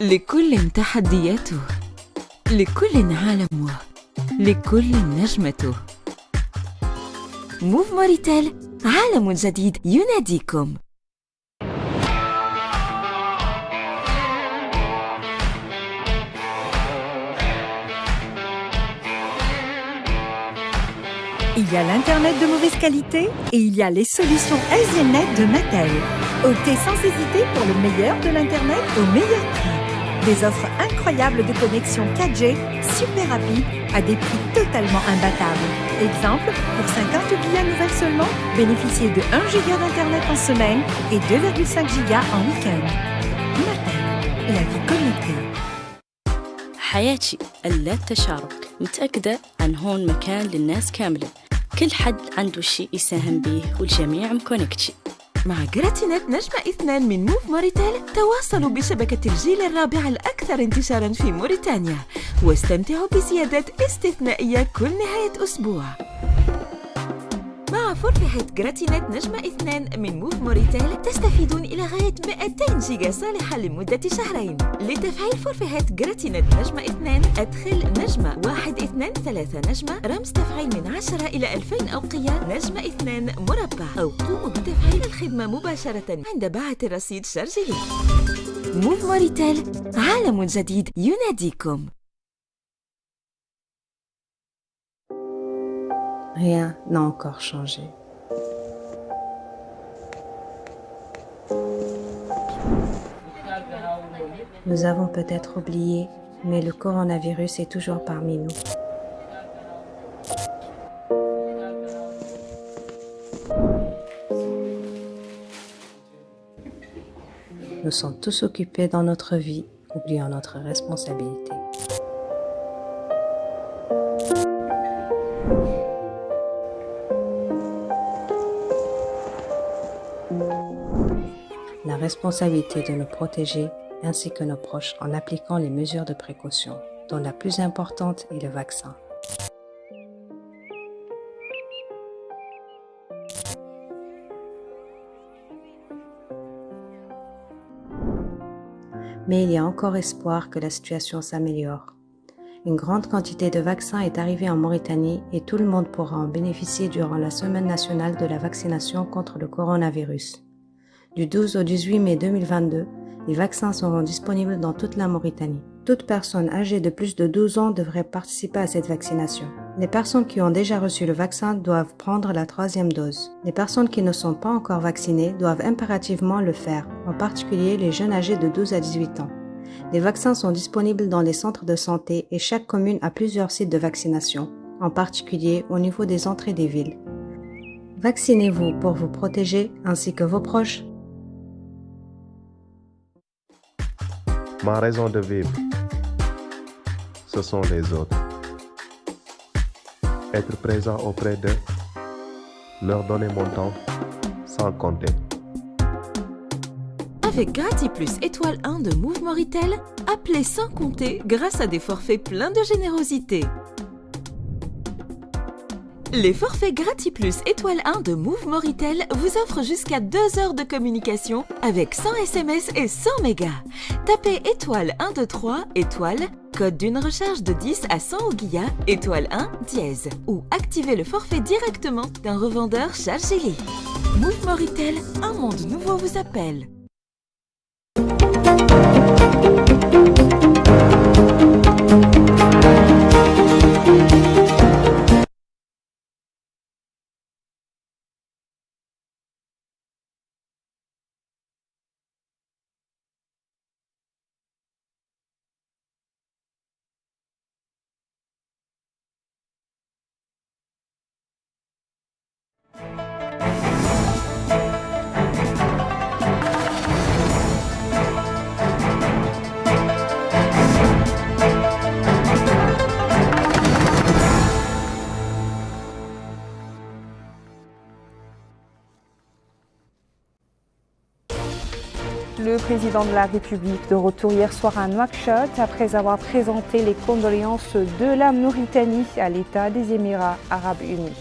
لكل تحدياته، لكل عالمه، لكل نجمته. موف موريتيل، عالم جديد يناديكم. Il y a l'Internet de mauvaise qualité et il y a les solutions Asianet de Mattel. Optez sans hésiter pour le meilleur de l'Internet au meilleur prix. Des offres incroyables de connexion 4G, super rapide, à des prix totalement imbattables. Exemple, pour 50 gigas nouvelles seulement, bénéficiez de 1 giga d'Internet en semaine et 2,5 gigas en week-end. Mattel, la vie connectée. حياتي اللا التشارك، متأكدة عن هون مكان للناس كاملة، كل حد عنده شيء يساهم بيه والجميع مكونكتشي. مع جراتينت نجمة 2 من موف موريتيل تواصلوا بشبكة الجيل الرابع الأكثر انتشاراً في موريتانيا واستمتعوا بزيادات استثنائية كل نهاية أسبوع. مع فورفيهات جراتينت نجمة 2 من موف موريتيل تستفيدون إلى غاية 200 جيجا صالحة لمدة شهرين. لتفعيل فورفيهات جراتينت نجمة 2 أدخل نجمة 123 نجمة رمز تفعيل من 10 إلى 2000 أوقية نجمة 2 مربع أو قوموا بتفعيل الخدمة مباشرة عند باعة الرصيد شارجلي. موف موريتيل، عالم جديد يناديكم. Rien n'a encore changé. Nous avons peut-être oublié, mais le coronavirus est toujours parmi nous. Nous sommes tous occupés dans notre vie, oubliant notre responsabilité. La responsabilité de nous protéger ainsi que nos proches en appliquant les mesures de précaution, dont la plus importante est le vaccin. Mais il y a encore espoir que la situation s'améliore. Une grande quantité de vaccins est arrivée en Mauritanie et tout le monde pourra en bénéficier durant la Semaine nationale de la vaccination contre le coronavirus. Du 12 au 18 mai 2022, les vaccins seront disponibles dans toute la Mauritanie. Toute personne âgée de plus de 12 ans devrait participer à cette vaccination. Les personnes qui ont déjà reçu le vaccin doivent prendre la 3e dose. Les personnes qui ne sont pas encore vaccinées doivent impérativement le faire, en particulier les jeunes âgés de 12 à 18 ans. Les vaccins sont disponibles dans les centres de santé et chaque commune a plusieurs sites de vaccination, en particulier au niveau des entrées des villes. Vaccinez-vous pour vous protéger ainsi que vos proches. Ma raison de vivre, ce sont les autres. Être présent auprès d'eux, leur donner mon temps, sans compter. Avec Grati Plus étoile 1 de Move Moritel, appelez sans compter grâce à des forfaits pleins de générosité. Les forfaits Grati Plus étoile 1 de Move Moritel vous offrent jusqu'à 2 heures de communication avec 100 SMS et 100 mégas. Tapez étoile 123 étoile, code d'une recharge de 10 à 100 Ouguiya, étoile 1 dièse ou activez le forfait directement d'un revendeur Chargeli. Move Moritel, un monde nouveau vous appelle. Le président de la République de retour hier soir à Nouakchott après avoir présenté les condoléances de la Mauritanie à l'État des Émirats arabes unis.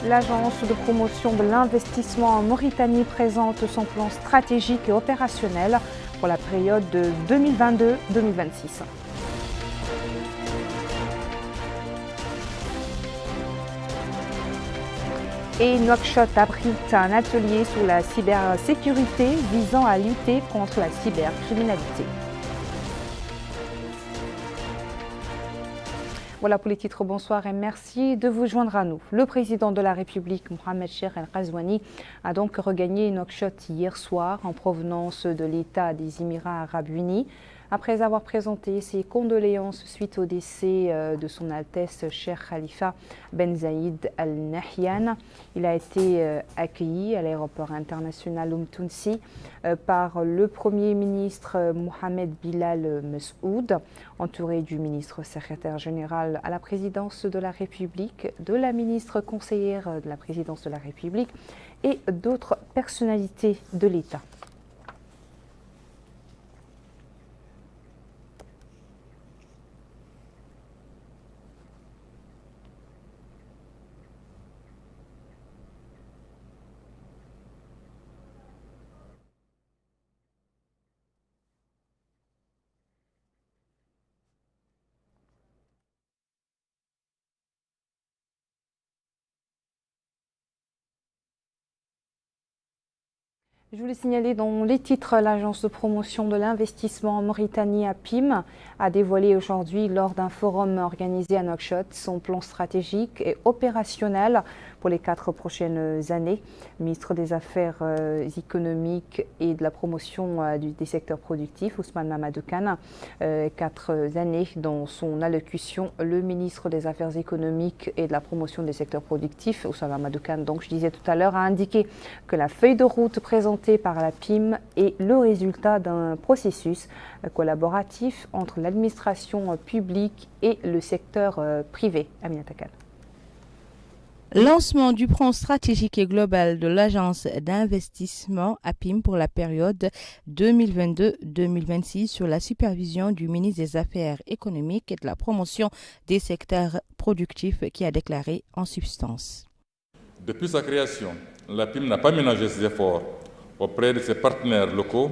L'agence de promotion de l'investissement en Mauritanie présente son plan stratégique et opérationnel pour la période de 2022-2026. Et Nouakchott abrite un atelier sur la cybersécurité visant à lutter contre la cybercriminalité. Voilà pour les titres, bonsoir et merci de vous joindre à nous. Le président de la République, Mohamed Cheikh El Ghazouani, a donc regagné Nouakchott hier soir en provenance de l'État des Émirats Arabes Unis. Après avoir présenté ses condoléances suite au décès de son Altesse Cheikh Khalifa Ben Zayed Al Nahyan, il a été accueilli à l'aéroport international Tounsi par le Premier ministre Mohamed Bilal Messoud, entouré du ministre secrétaire général à la présidence de la République, de la ministre conseillère de la présidence de la République et d'autres personnalités de l'État. Je voulais signaler dans les titres, l'agence de promotion de l'investissement en Mauritanie APIM a dévoilé aujourd'hui lors d'un forum organisé à Nouakchott son plan stratégique et opérationnel pour les 4 prochaines années. Le ministre des Affaires économiques et de la promotion des secteurs productifs, Ousmane Mamadou Kane, 4 années. Dans son allocution, le ministre des Affaires économiques et de la promotion des secteurs productifs, Ousmane Mamadou Kane, donc je disais tout à l'heure, a indiqué que la feuille de route présentée par la PIM est le résultat d'un processus collaboratif entre l'administration publique et le secteur privé. Aminata Kane. Lancement du plan stratégique et global de l'agence d'investissement APIM pour la période 2022-2026 sur la supervision du ministre des Affaires économiques et de la promotion des secteurs productifs qui a déclaré en substance. Depuis sa création, l'APIM n'a pas ménagé ses efforts auprès de ses partenaires locaux,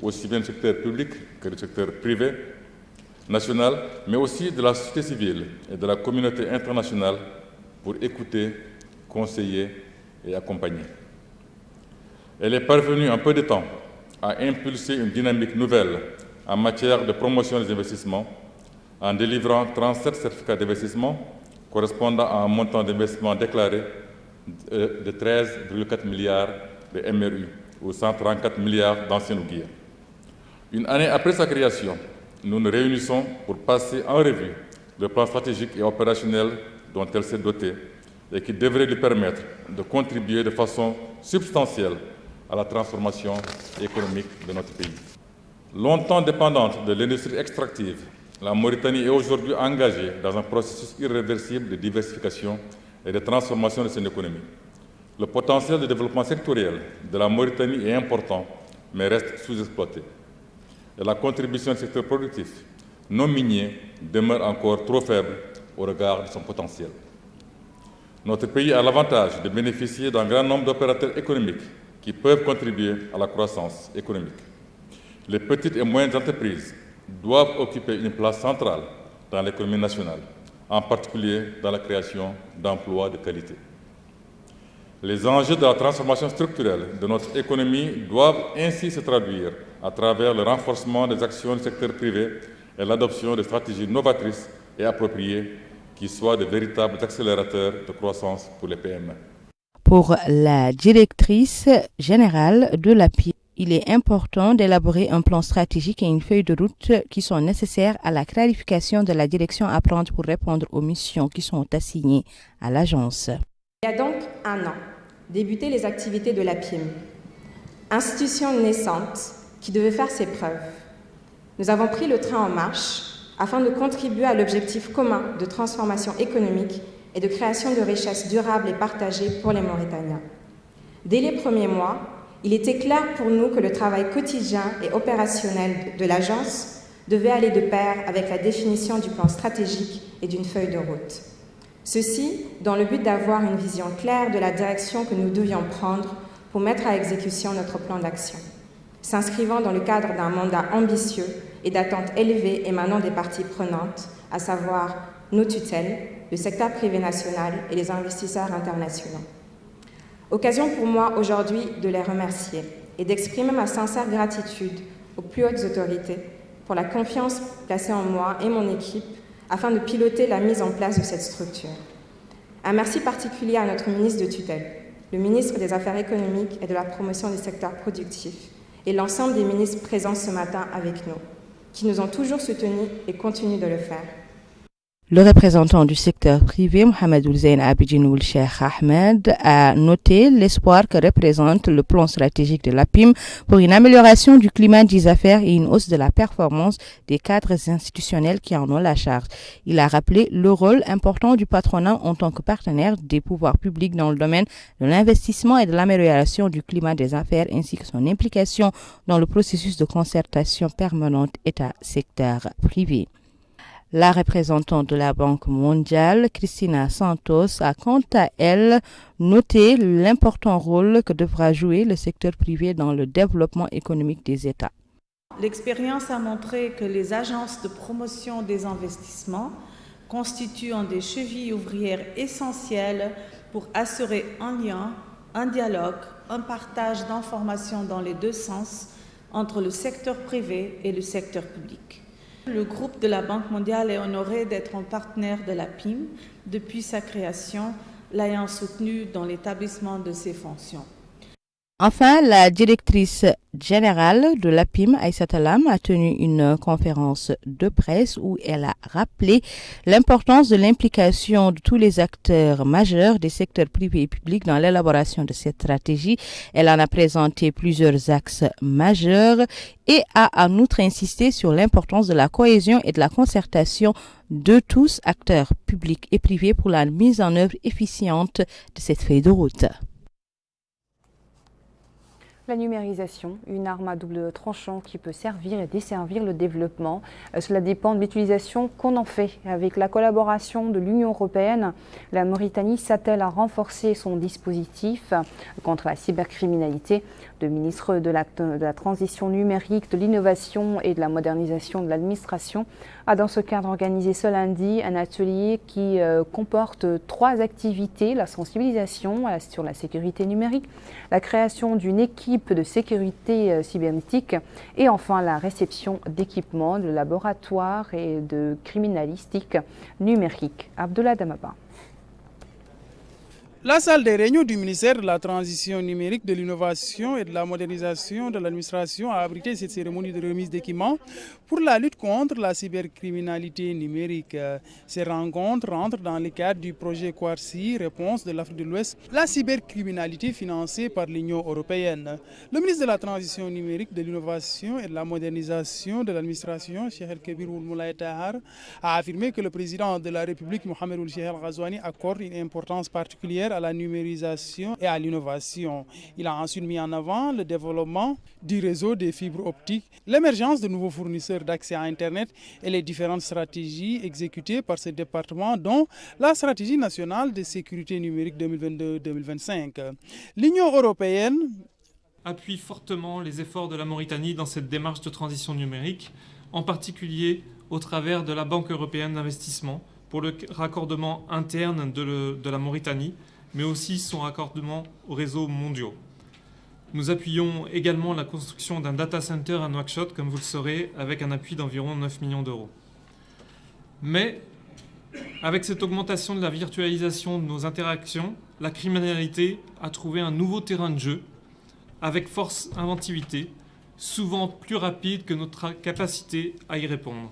aussi bien du secteur public que du secteur privé, national, mais aussi de la société civile et de la communauté internationale pour écouter, conseiller et accompagner. Elle est parvenue en peu de temps à impulser une dynamique nouvelle en matière de promotion des investissements en délivrant 37 certificats d'investissement correspondant à un montant d'investissement déclaré de 13,4 milliards de MRU ou 134 milliards d'anciens oubliés. Une année après sa création, nous nous réunissons pour passer en revue le plan stratégique et opérationnel dont elle s'est dotée et qui devrait lui permettre de contribuer de façon substantielle à la transformation économique de notre pays. Longtemps dépendante de l'industrie extractive, la Mauritanie est aujourd'hui engagée dans un processus irréversible de diversification et de transformation de son économie. Le potentiel de développement sectoriel de la Mauritanie est important, mais reste sous-exploité. Et la contribution du secteur productif non minier demeure encore trop faible au regard de son potentiel. Notre pays a l'avantage de bénéficier d'un grand nombre d'opérateurs économiques qui peuvent contribuer à la croissance économique. Les petites et moyennes entreprises doivent occuper une place centrale dans l'économie nationale, en particulier dans la création d'emplois de qualité. Les enjeux de la transformation structurelle de notre économie doivent ainsi se traduire à travers le renforcement des actions du secteur privé et l'adoption de stratégies novatrices et appropriées qui soient de véritables accélérateurs de croissance pour les PME. Pour la directrice générale de l'API, il est important d'élaborer un plan stratégique et une feuille de route qui sont nécessaires à la clarification de la direction à prendre pour répondre aux missions qui sont assignées à l'agence. Il y a donc un an, débuté les activités de l'APIM, institution naissante qui devait faire ses preuves. Nous avons pris le train en marche afin de contribuer à l'objectif commun de transformation économique et de création de richesses durables et partagées pour les Mauritaniens. Dès les premiers mois, il était clair pour nous que le travail quotidien et opérationnel de l'agence devait aller de pair avec la définition du plan stratégique et d'une feuille de route. Ceci dans le but d'avoir une vision claire de la direction que nous devions prendre pour mettre à exécution notre plan d'action, s'inscrivant dans le cadre d'un mandat ambitieux et d'attentes élevées émanant des parties prenantes, à savoir nos tutelles, le secteur privé national et les investisseurs internationaux. Occasion pour moi aujourd'hui de les remercier et d'exprimer ma sincère gratitude aux plus hautes autorités pour la confiance placée en moi et mon équipe afin de piloter la mise en place de cette structure. Un merci particulier à notre ministre de tutelle, le ministre des Affaires économiques et de la promotion des secteurs productifs et l'ensemble des ministres présents ce matin avec nous, qui nous ont toujours soutenus et continuent de le faire. Le représentant du secteur privé, Mohamed Oulzein Abidjinoul Cheikh Ahmed, a noté l'espoir que représente le plan stratégique de l'APIM pour une amélioration du climat des affaires et une hausse de la performance des cadres institutionnels qui en ont la charge. Il a rappelé le rôle important du patronat en tant que partenaire des pouvoirs publics dans le domaine de l'investissement et de l'amélioration du climat des affaires ainsi que son implication dans le processus de concertation permanente État-secteur privé. La représentante de la Banque mondiale, Cristina Santos, a quant à elle noté l'important rôle que devra jouer le secteur privé dans le développement économique des États. L'expérience a montré que les agences de promotion des investissements constituent des chevilles ouvrières essentielles pour assurer un lien, un dialogue, un partage d'informations dans les deux sens entre le secteur privé et le secteur public. Le groupe de la Banque mondiale est honoré d'être un partenaire de l'APIM depuis sa création, l'ayant soutenu dans l'établissement de ses fonctions. Enfin, la directrice générale de l'APIM, Aïssata Lam, a tenu une conférence de presse où elle a rappelé l'importance de l'implication de tous les acteurs majeurs des secteurs privés et publics dans l'élaboration de cette stratégie. Elle en a présenté plusieurs axes majeurs et a en outre insisté sur l'importance de la cohésion et de la concertation de tous acteurs publics et privés pour la mise en œuvre efficiente de cette feuille de route. La numérisation, une arme à double tranchant qui peut servir et desservir le développement. Cela dépend de l'utilisation qu'on en fait. Avec la collaboration de l'Union européenne, la Mauritanie s'attelle à renforcer son dispositif contre la cybercriminalité. Le ministre de la Transition numérique, de l'innovation et de la modernisation de l'administration a dans ce cadre organisé ce lundi un atelier qui comporte 3 activités: la sensibilisation sur la sécurité numérique, la création d'une équipe de sécurité cybernétique et enfin la réception d'équipements de laboratoire et de criminalistique numérique. Abdullah Damaba. La salle des réunions du ministère de la Transition numérique, de l'innovation et de la modernisation de l'administration a abrité cette cérémonie de remise d'équipements pour la lutte contre la cybercriminalité numérique. Ces rencontres rentrent dans le cadre du projet Quarcy, réponse de l'Afrique de l'Ouest, la cybercriminalité financée par l'Union européenne. Le ministre de la Transition numérique, de l'innovation et de la modernisation de l'administration, Cheikh El-Kebir Ould Moulay Tahar, a affirmé que le président de la République, Mohamed Ould Cheikh El Ghazouani, accorde une importance particulière à la numérisation et à l'innovation. Il a ensuite mis en avant le développement du réseau des fibres optiques, l'émergence de nouveaux fournisseurs d'accès à Internet et les différentes stratégies exécutées par ce département, dont la stratégie nationale de sécurité numérique 2022-2025. L'Union européenne appuie fortement les efforts de la Mauritanie dans cette démarche de transition numérique, en particulier au travers de la Banque européenne d'investissement pour le raccordement interne de la Mauritanie, mais aussi son raccordement aux réseaux mondiaux. Nous appuyons également la construction d'un data center à Nouakchott, comme vous le saurez, avec un appui d'environ 9 millions d'euros. Mais, avec cette augmentation de la virtualisation de nos interactions, la criminalité a trouvé un nouveau terrain de jeu, avec force inventivité, souvent plus rapide que notre capacité à y répondre.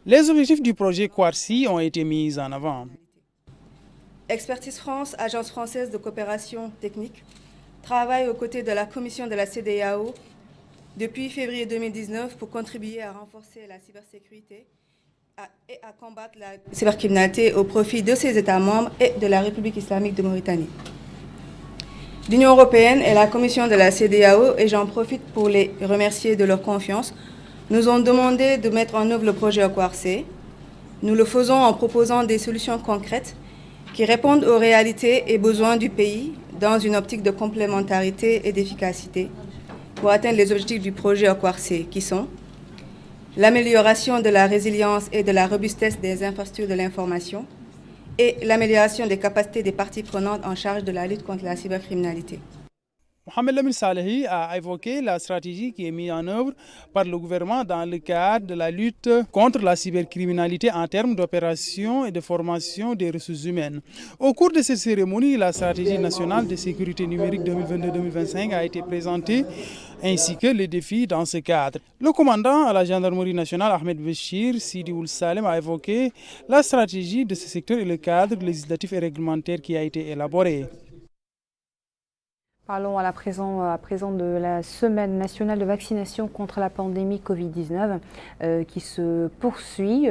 Les objectifs du projet Quarcy ont été mis en avant. Expertise France, agence française de coopération technique, travaille aux côtés de la commission de la CEDEAO depuis février 2019 pour contribuer à renforcer la cybersécurité et à combattre la cybercriminalité au profit de ses États membres et de la République islamique de Mauritanie. L'Union européenne et la commission de la CEDEAO, et j'en profite pour les remercier de leur confiance, nous ont demandé de mettre en œuvre le projet Quarcy. Nous le faisons en proposant des solutions concrètes qui répondent aux réalités et besoins du pays dans une optique de complémentarité et d'efficacité pour atteindre les objectifs du projet Okwarse qui sont l'amélioration de la résilience et de la robustesse des infrastructures de l'information et l'amélioration des capacités des parties prenantes en charge de la lutte contre la cybercriminalité. Mohamed Lamine Salehi a évoqué la stratégie qui est mise en œuvre par le gouvernement dans le cadre de la lutte contre la cybercriminalité en termes d'opération et de formation des ressources humaines. Au cours de cette cérémonie, la stratégie nationale de sécurité numérique 2022-2025 a été présentée, ainsi que les défis dans ce cadre. Le commandant à la gendarmerie nationale, Ahmed Bachir Sidi Ould Salem, a évoqué la stratégie de ce secteur et le cadre législatif et réglementaire qui a été élaboré. Parlons à présent de la semaine nationale de vaccination contre la pandémie Covid-19 qui se poursuit.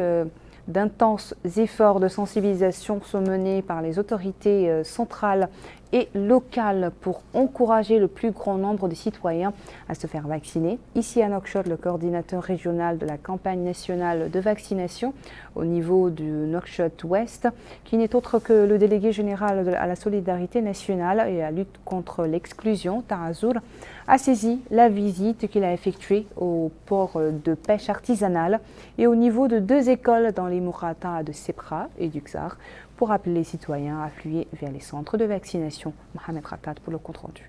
D'intenses efforts de sensibilisation sont menés par les autorités centrales et locales pour encourager le plus grand nombre de citoyens à se faire vacciner. Ici à Nouakchott, le coordinateur régional de la campagne nationale de vaccination au niveau du Nouakchott-Ouest, qui n'est autre que le délégué général à la solidarité nationale et à la lutte contre l'exclusion, Taazour, a saisi la visite qu'il a effectuée au port de pêche artisanale et au niveau de 2 écoles dans les Mourata de Sepra et du Xar pour appeler les citoyens à affluer vers les centres de vaccination. Mohamed Rakat pour le compte-rendu.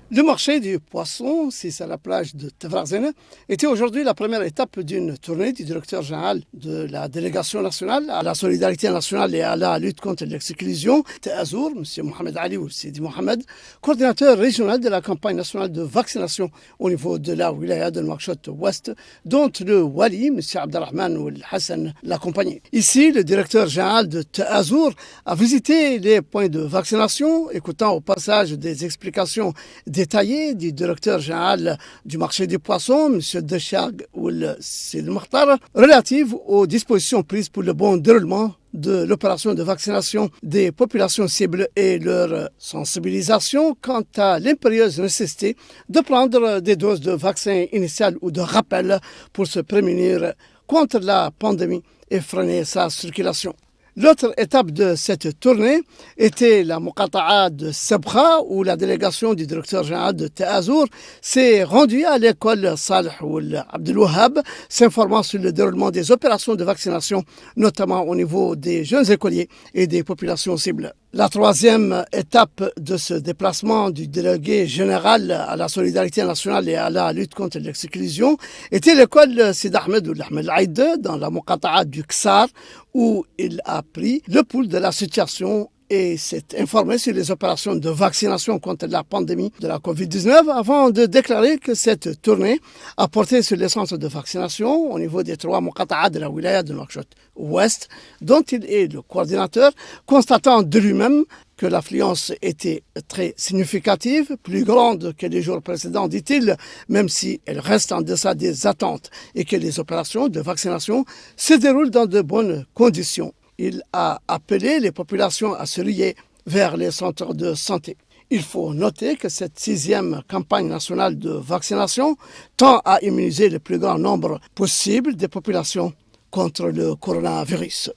Le marché du poisson, c'est à la plage de Tavrazen, était aujourd'hui la première étape d'une tournée du directeur général de la délégation nationale à la solidarité nationale et à la lutte contre l'exclusion, Taazour, M. Mohamed Ali ou Sidi Mohamed, coordinateur régional de la campagne nationale de vaccination au niveau de la wilaya de Nouakchott-Ouest, dont le Wali, M. Abdelrahman ou Hassan, l'accompagnait. Ici, le directeur général de Taazour a visité les points de vaccination, écoutant au passage des explications détaillé du directeur général du marché des poissons, M. Dechag Ould Sid Makhtar, relative aux dispositions prises pour le bon déroulement de l'opération de vaccination des populations cibles et leur sensibilisation quant à l'impérieuse nécessité de prendre des doses de vaccin initial ou de rappel pour se prémunir contre la pandémie et freiner sa circulation. L'autre étape de cette tournée était la Muqata'a de Sabra, où la délégation du directeur général de Taazour s'est rendue à l'école Salih Ould Abdelwahab, s'informant sur le déroulement des opérations de vaccination, notamment au niveau des jeunes écoliers et des populations cibles. La troisième étape de ce déplacement du délégué général à la solidarité nationale et à la lutte contre l'exclusion était l'école Sid Ahmed Ould Ahmed Aïd dans la Muqata'a du Ksar, où il a pris le pouls de la situation et s'est informé sur les opérations de vaccination contre la pandémie de la Covid-19 avant de déclarer que cette tournée a porté sur les centres de vaccination au niveau des 3 Muqata'a de la wilaya de Nouakchott-Ouest, dont il est le coordinateur, constatant de lui-même que l'affluence était très significative, plus grande que les jours précédents, dit-il, même si elle reste en deçà des attentes et que les opérations de vaccination se déroulent dans de bonnes conditions. Il a appelé les populations à se lier vers les centres de santé. Il faut noter que cette 6e campagne nationale de vaccination tend à immuniser le plus grand nombre possible des populations contre le coronavirus.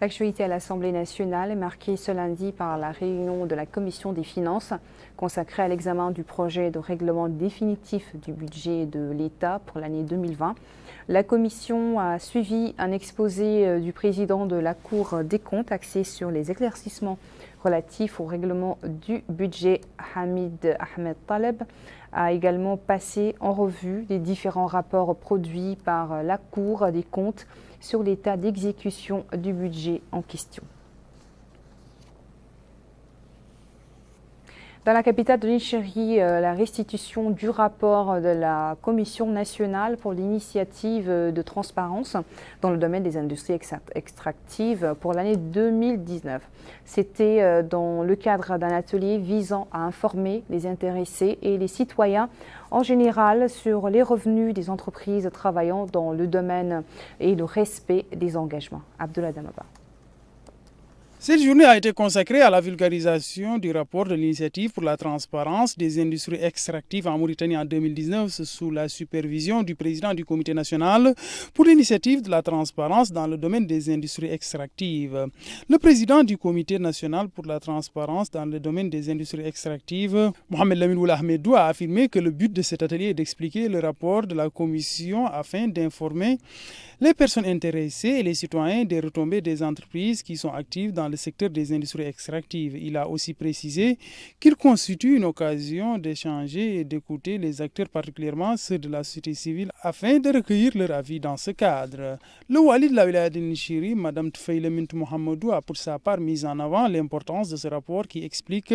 L'actualité à l'Assemblée nationale est marquée ce lundi par la réunion de la Commission des finances consacrée à l'examen du projet de règlement définitif du budget de l'État pour l'année 2020. La Commission a suivi un exposé du président de la Cour des comptes axé sur les éclaircissements relatifs au règlement du budget. Hamid Ahmed Taleb a également passé en revue les différents rapports produits par la Cour des comptes sur l'état d'exécution du budget en question. Dans la capitale de l'Algérie, la restitution du rapport de la Commission nationale pour l'initiative de transparence dans le domaine des industries extractives pour l'année 2019. C'était dans le cadre d'un atelier visant à informer les intéressés et les citoyens en général sur les revenus des entreprises travaillant dans le domaine et le respect des engagements. Abdullah Damaba. Cette journée a été consacrée à la vulgarisation du rapport de l'initiative pour la transparence des industries extractives en Mauritanie en 2019 sous la supervision du président du comité national pour l'initiative de la transparence dans le domaine des industries extractives. Le président du comité national pour la transparence dans le domaine des industries extractives, Mohamed Lamine Oula Ahmedou, a affirmé que le but de cet atelier est d'expliquer le rapport de la commission afin d'informer les personnes intéressées et les citoyens des retombées des entreprises qui sont actives dans le secteur des industries extractives. Il a aussi précisé qu'il constitue une occasion d'échanger et d'écouter les acteurs, particulièrement ceux de la société civile, afin de recueillir leur avis dans ce cadre. Le wali de la wilaya de Nishiri, Mme Tfaïla Mint Mohamedou, a pour sa part mis en avant l'importance de ce rapport qui explique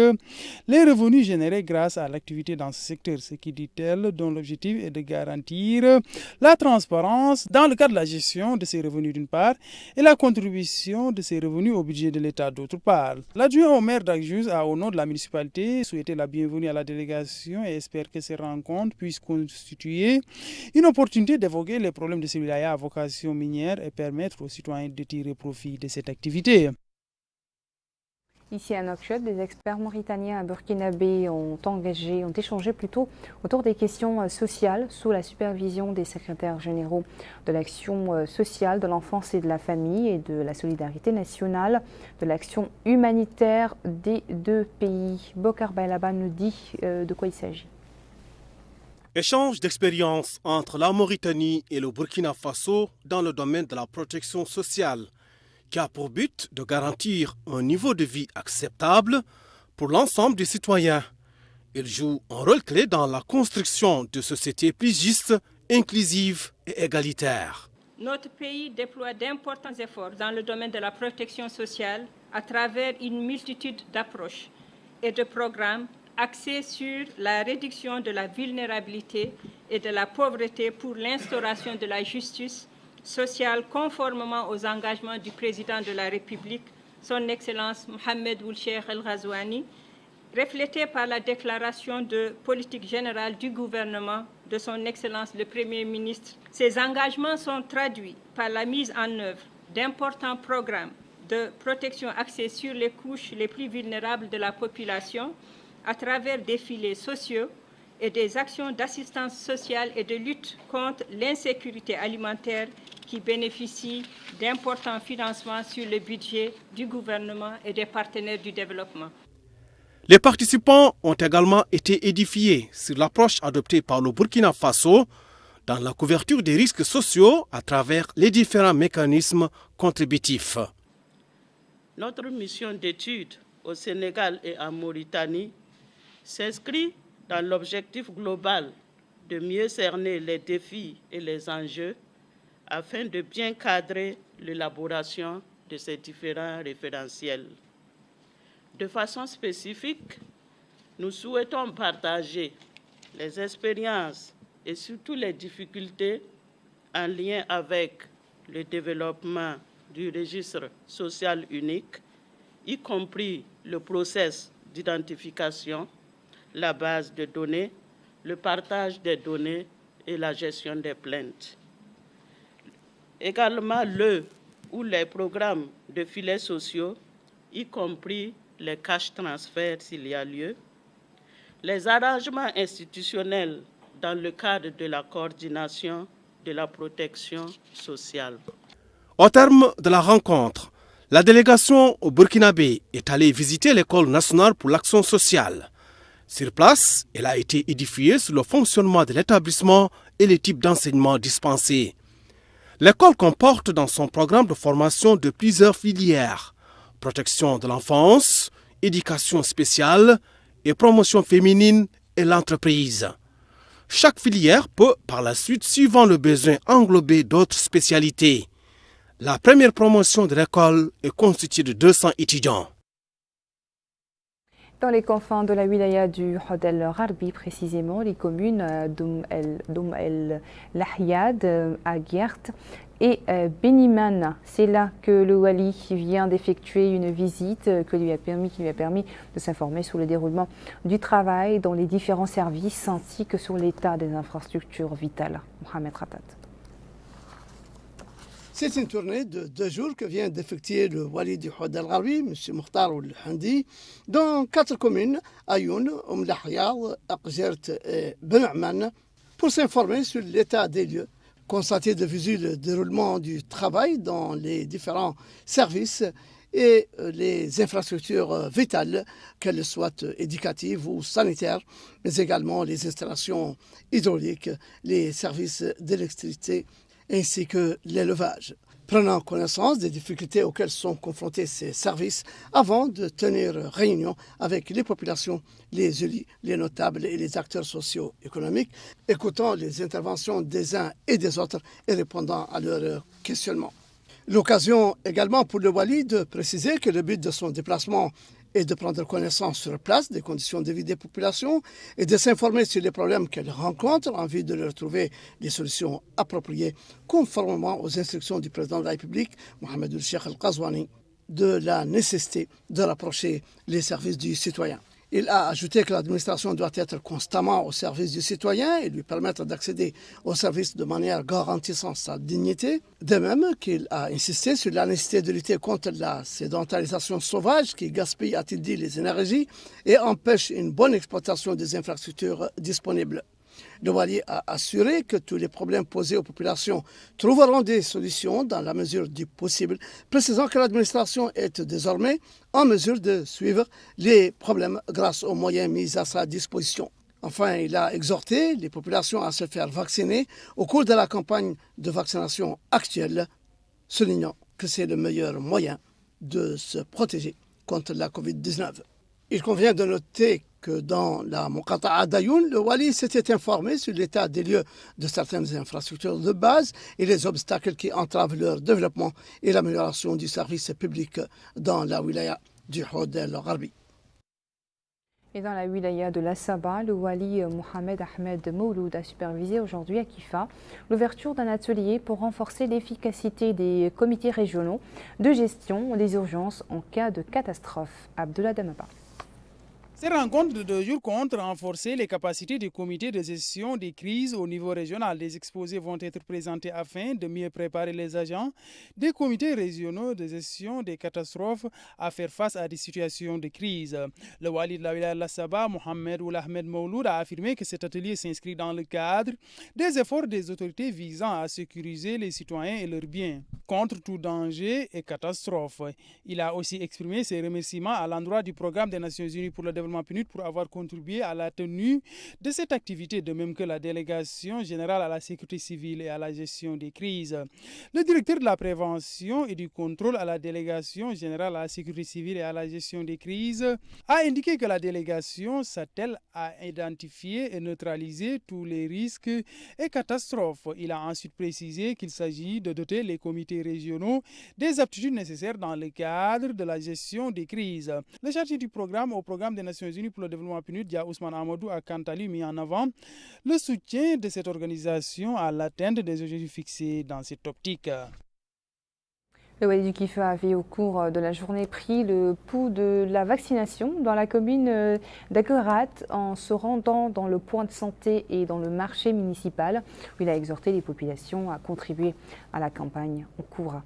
les revenus générés grâce à l'activité dans ce secteur, ce qui dit-elle, dont l'objectif est de garantir la transparence dans le cadre de la gestion de ces revenus d'une part et la contribution de ces revenus au budget de l'État d'autre part. L'adjoint au maire d'Agjouz a, au nom de la municipalité, souhaité la bienvenue à la délégation et espère que ces rencontres puissent constituer une opportunité d'évoquer les problèmes de ces wilayas à vocation minière et permettre aux citoyens de tirer profit de cette activité. Ici à Nouakchott, des experts mauritaniens à burkinabés ont échangé plutôt autour des questions sociales sous la supervision des secrétaires généraux de l'action sociale de l'enfance et de la famille et de la solidarité nationale, de l'action humanitaire des deux pays. Bokar Bailaba nous dit de quoi il s'agit. Échange d'expériences entre la Mauritanie et le Burkina Faso dans le domaine de la protection sociale, qui a pour but de garantir un niveau de vie acceptable pour l'ensemble des citoyens. Il joue un rôle clé dans la construction de sociétés plus justes, inclusives et égalitaires. Notre pays déploie d'importants efforts dans le domaine de la protection sociale à travers une multitude d'approches et de programmes axés sur la réduction de la vulnérabilité et de la pauvreté pour l'instauration de la justice sociale conformément aux engagements du président de la République, son Excellence Mohamed Ould Cheikh El Ghazouani, reflété par la déclaration de politique générale du gouvernement de son Excellence le Premier ministre. Ces engagements sont traduits par la mise en œuvre d'importants programmes de protection axés sur les couches les plus vulnérables de la population à travers des filets sociaux et des actions d'assistance sociale et de lutte contre l'insécurité alimentaire qui bénéficient d'importants financements sur le budget du gouvernement et des partenaires du développement. Les participants ont également été édifiés sur l'approche adoptée par le Burkina Faso dans la couverture des risques sociaux à travers les différents mécanismes contributifs. Notre mission d'étude au Sénégal et en Mauritanie s'inscrit dans l'objectif global de mieux cerner les défis et les enjeux afin de bien cadrer l'élaboration de ces différents référentiels. De façon spécifique, nous souhaitons partager les expériences et surtout les difficultés en lien avec le développement du registre social unique, y compris le processus d'identification, la base de données, le partage des données et la gestion des plaintes. Également le ou les programmes de filets sociaux, y compris les cash transferts s'il y a lieu, les arrangements institutionnels dans le cadre de la coordination de la protection sociale. Au terme de la rencontre, la délégation au burkinabé est allée visiter l'École nationale pour l'action sociale. Sur place, elle a été édifiée sur le fonctionnement de l'établissement et les types d'enseignements dispensés. L'école comporte dans son programme de formation de plusieurs filières: protection de l'enfance, éducation spéciale et promotion féminine et l'entreprise. Chaque filière peut, par la suite, suivant le besoin, englober d'autres spécialités. La première promotion de l'école est constituée de 200 étudiants. Dans les confins de la wilaya du Hod El Gharbi, précisément, les communes Doum El Lahyad, Aguert et Beniman. C'est là que le Wali vient d'effectuer une visite qui lui a permis de s'informer sur le déroulement du travail dans les différents services ainsi que sur l'état des infrastructures vitales. Mohamed Ratat. C'est une tournée de 2 jours que vient d'effectuer le wali du Hod al-Gharbi, M. Mukhtar Ould-Handi, dans 4 communes, Ayoun, Lahriad, Aqjert et Ben Amman, pour s'informer sur l'état des lieux, constater de visu le déroulement du travail dans les différents services et les infrastructures vitales, qu'elles soient éducatives ou sanitaires, mais également les installations hydrauliques, les services d'électricité, ainsi que l'élevage, prenant connaissance des difficultés auxquelles sont confrontés ces services avant de tenir réunion avec les populations, les élus, les notables et les acteurs socio-économiques, écoutant les interventions des uns et des autres et répondant à leurs questionnements. L'occasion également pour le wali de préciser que le but de son déplacement est de prendre connaissance sur place des conditions de vie des populations et de s'informer sur les problèmes qu'elles rencontrent en vue de leur trouver des solutions appropriées conformément aux instructions du président de la République, Mohamed El-Cheikh Al-Qazouani, de la nécessité de rapprocher les services du citoyen. Il a ajouté que l'administration doit être constamment au service du citoyen et lui permettre d'accéder aux services de manière garantissant sa dignité. De même qu'il a insisté sur la nécessité de lutter contre la sédentarisation sauvage qui gaspille, a-t-il dit, les énergies et empêche une bonne exploitation des infrastructures disponibles. Le wali a assuré que tous les problèmes posés aux populations trouveront des solutions dans la mesure du possible, précisant que l'administration est désormais en mesure de suivre les problèmes grâce aux moyens mis à sa disposition. Enfin, il a exhorté les populations à se faire vacciner au cours de la campagne de vaccination actuelle, soulignant que c'est le meilleur moyen de se protéger contre la Covid-19. Il convient de noter que dans la Muqata'a d'Ayoun, le wali s'était informé sur l'état des lieux de certaines infrastructures de base et les obstacles qui entravent leur développement et l'amélioration du service public dans la wilaya du Hod al-Gharbi. Et dans la wilaya de l'Assaba, le wali Mohamed Ahmed Mouloud a supervisé aujourd'hui à Kifa l'ouverture d'un atelier pour renforcer l'efficacité des comités régionaux de gestion des urgences en cas de catastrophe. Abdullah Damaba. Ces rencontres de 2 jours comptent renforcer les capacités des comités de gestion des crises au niveau régional. Des exposés vont être présentés afin de mieux préparer les agents des comités régionaux de gestion des catastrophes à faire face à des situations de crise. Le wali de la wilaya de l'Assaba, Mohamed Ould-Ahmed Mouloud, a affirmé que cet atelier s'inscrit dans le cadre des efforts des autorités visant à sécuriser les citoyens et leurs biens contre tout danger et catastrophe. Il a aussi exprimé ses remerciements à l'endroit du programme des Nations Unies pour le développement PNUD pour avoir contribué à la tenue de cette activité, de même que la délégation générale à la sécurité civile et à la gestion des crises. Le directeur de la prévention et du contrôle à la délégation générale à la sécurité civile et à la gestion des crises a indiqué que la délégation s'attelle à identifier et neutraliser tous les risques et catastrophes. Il a ensuite précisé qu'il s'agit de doter les comités régionaux des aptitudes nécessaires dans le cadre de la gestion des crises. Le chargé du programme au programme des Nations Unies pour le développement PNUD, Dia Ousmane Amadou, a quant à lui mis en avant le soutien de cette organisation à l'atteinte des objectifs fixés dans cette optique. Le wali du Kifa avait au cours de la journée pris le pouls de la vaccination dans la commune d'Aguerat en se rendant dans le point de santé et dans le marché municipal où il a exhorté les populations à contribuer à la campagne en cours.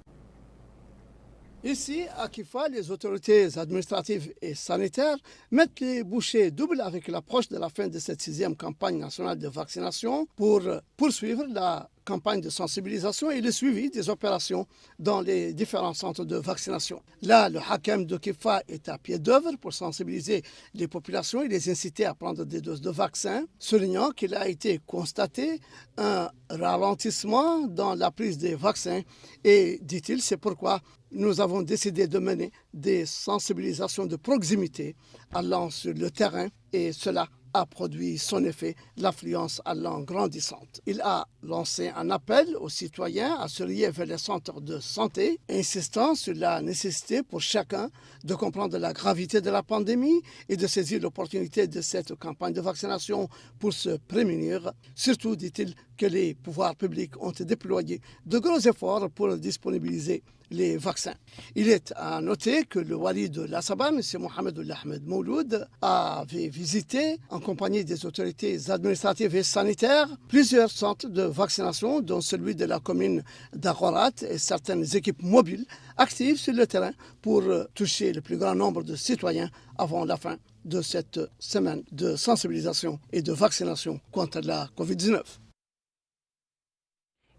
Ici, à Kifa, les autorités administratives et sanitaires mettent les bouchées doubles avec l'approche de la fin de cette 6e campagne nationale de vaccination pour poursuivre la campagne de sensibilisation et le suivi des opérations dans les différents centres de vaccination. Là, le Hakem de Kifa est à pied d'œuvre pour sensibiliser les populations et les inciter à prendre des doses de vaccins, soulignant qu'il a été constaté un ralentissement dans la prise des vaccins et, dit-il, c'est pourquoi nous avons décidé de mener des sensibilisations de proximité allant sur le terrain et cela a produit son effet, l'affluence allant grandissante. Il a lancé un appel aux citoyens à se rier vers les centres de santé, insistant sur la nécessité pour chacun de comprendre la gravité de la pandémie et de saisir l'opportunité de cette campagne de vaccination pour se prémunir. Surtout, dit-il, que les pouvoirs publics ont déployé de gros efforts pour disponibiliser les vaccins. Il est à noter que le wali de l'Assaba, M. Mohamed Ould-Ahmed Mouloud, avait visité en accompagné des autorités administratives et sanitaires, plusieurs centres de vaccination, dont celui de la commune d'Aghorat, et certaines équipes mobiles actives sur le terrain pour toucher le plus grand nombre de citoyens avant la fin de cette semaine de sensibilisation et de vaccination contre la Covid-19.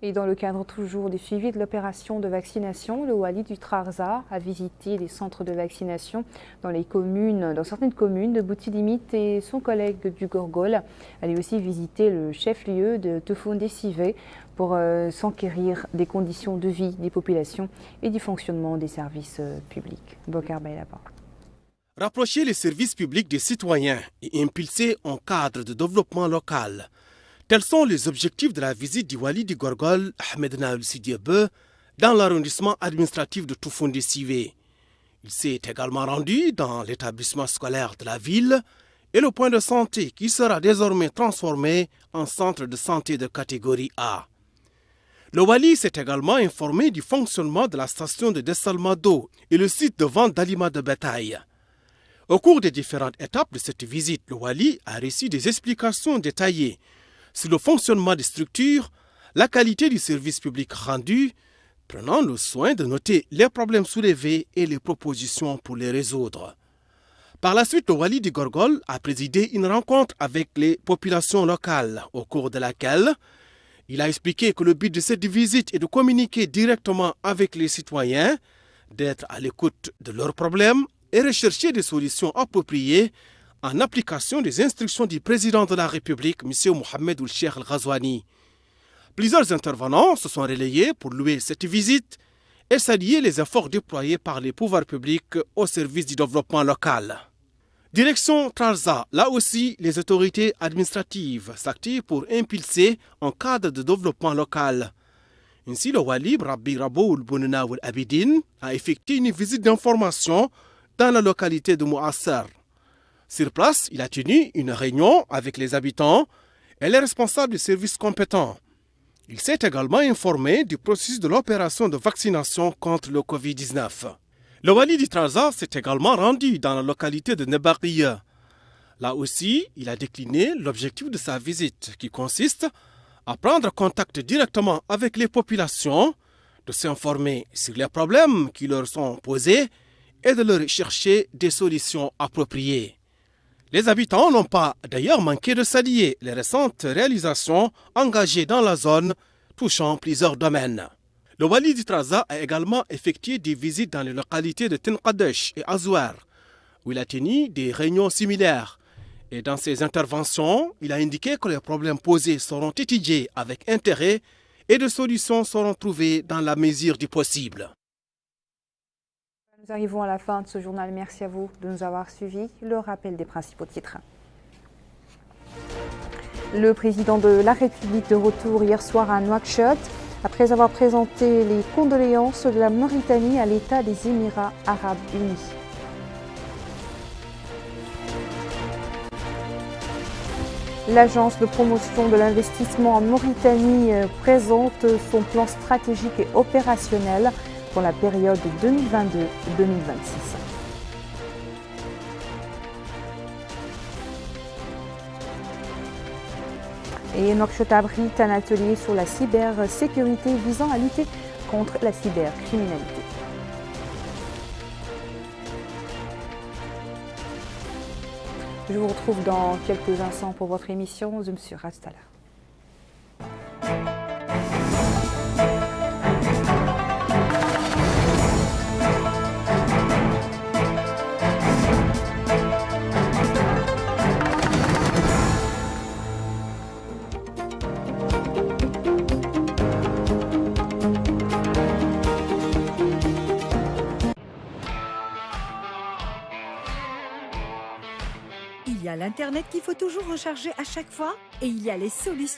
Et dans le cadre toujours du suivi de l'opération de vaccination, le Wali du Trarza a visité les centres de vaccination dans certaines communes de Bouti-Limite et son collègue du Gorgol allait aussi visiter le chef-lieu de Tefondé-Sivé pour s'enquérir des conditions de vie des populations et du fonctionnement des services publics. Bokar Baylaba. Rapprocher les services publics des citoyens et impulser un cadre de développement local. Tels sont les objectifs de la visite du Wali du Gorgol, Ahmed Naoul Sidiebe, dans l'arrondissement administratif de Tefondé-Sivé. Il s'est également rendu dans l'établissement scolaire de la ville et le point de santé qui sera désormais transformé en centre de santé de catégorie A. Le Wali s'est également informé du fonctionnement de la station de dessalement d'eau et le site de vente d'aliments de bétail. Au cours des différentes étapes de cette visite, le Wali a reçu des explications détaillées sur le fonctionnement des structures, la qualité du service public rendu, prenant le soin de noter les problèmes soulevés et les propositions pour les résoudre. Par la suite, le Wali du Gorgol a présidé une rencontre avec les populations locales, au cours de laquelle il a expliqué que le but de cette visite est de communiquer directement avec les citoyens, d'être à l'écoute de leurs problèmes et rechercher des solutions appropriées en application des instructions du président de la République, M. Mohamed Ould Cheikh El Ghazouani. Plusieurs intervenants se sont relayés pour louer cette visite et saluer les efforts déployés par les pouvoirs publics au service du développement local. Direction Trarza, là aussi, les autorités administratives s'activent pour impulser un cadre de développement local. Ainsi, le Wali Rabbi Raboul Bounna Ould Abidine a effectué une visite d'information dans la localité de Mouassar. Sur place, il a tenu une réunion avec les habitants et les responsables des services compétents. Il s'est également informé du processus de l'opération de vaccination contre le Covid-19. Le Wali du Trarza s'est également rendu dans la localité de Nebariya. Là aussi, il a décliné l'objectif de sa visite qui consiste à prendre contact directement avec les populations, de s'informer sur les problèmes qui leur sont posés et de leur chercher des solutions appropriées. Les habitants n'ont pas d'ailleurs manqué de saluer les récentes réalisations engagées dans la zone, touchant plusieurs domaines. Le Wali du Trarza a également effectué des visites dans les localités de Tenqadesh et Azouar, où il a tenu des réunions similaires. Et dans ses interventions, il a indiqué que les problèmes posés seront étudiés avec intérêt et des solutions seront trouvées dans la mesure du possible. Nous arrivons à la fin de ce journal. Merci à vous de nous avoir suivis. Le rappel des principaux titres. Le président de la République de retour hier soir à Nouakchott, après avoir présenté les condoléances de la Mauritanie à l'État des Émirats arabes unis. L'agence de promotion de l'investissement en Mauritanie présente son plan stratégique et opérationnel pour la période 2022-2026. Et Nouakchott abrite un atelier sur la cybersécurité visant à lutter contre la cybercriminalité. Je vous retrouve dans quelques instants pour votre émission. Je me suis Rastala. Il y a l'Internet qu'il faut toujours recharger à chaque fois et il y a les solutions